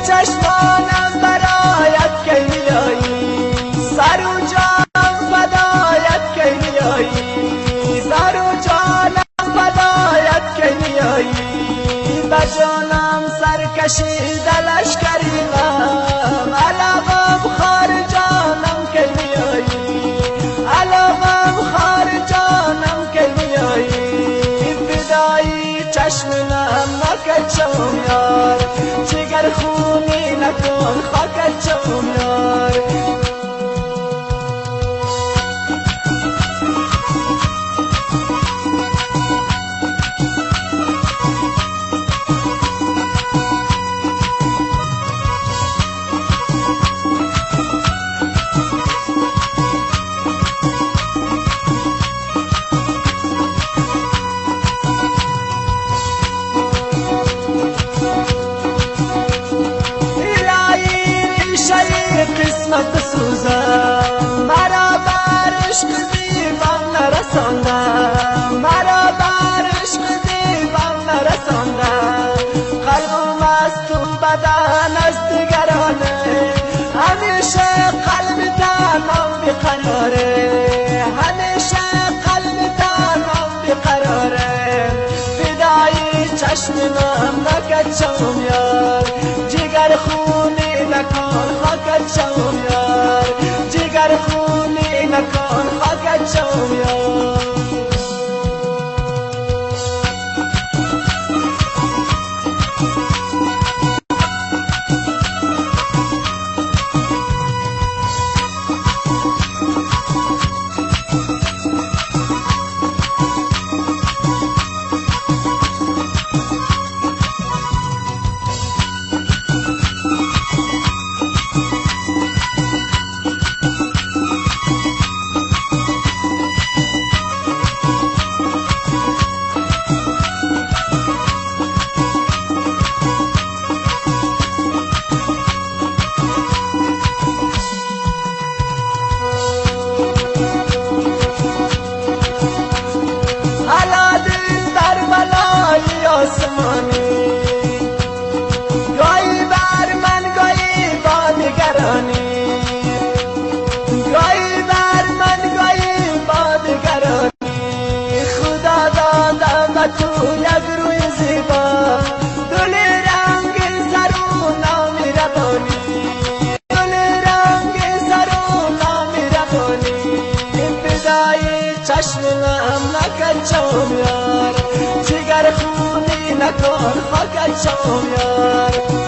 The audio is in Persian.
چشمانم برایت کی میایی، سر و جانم فدایت کی میایی، سر و جانم فدایت کی میایی، به جانم سر کشیده لشکری غم، علاقم خار جانم کی میایی، علاقم خار جانم کی میایی، فدایی چشمم نکت شوم یار، جگر خونی نکن خاکت شوم یار. قسمت سوزم مرا بر عشق دیوان نرساندم، مرا بر عشق دیوان نرساندم، قلبم از تو بدن از دیگرانه، همیشه قلب تنم بیقراره، همیشه قلب تنم بیقراره، فدای چشمم نکت شوم یار، جگر خونی نکن خاکت شوم یار، جگر خونی نکن خاکت شوم یار. گاهی بر من گاهی با نگرانی، گاهی بر من گاهی با نگرانی، خدا داده به تو یک روی زیبا، دل رنگ سر و نامی روانی، دل رنگ سر و نامی روانی، فدای چشمم نکت شوم یار، جگر خونی نکن خاکت شوم یار.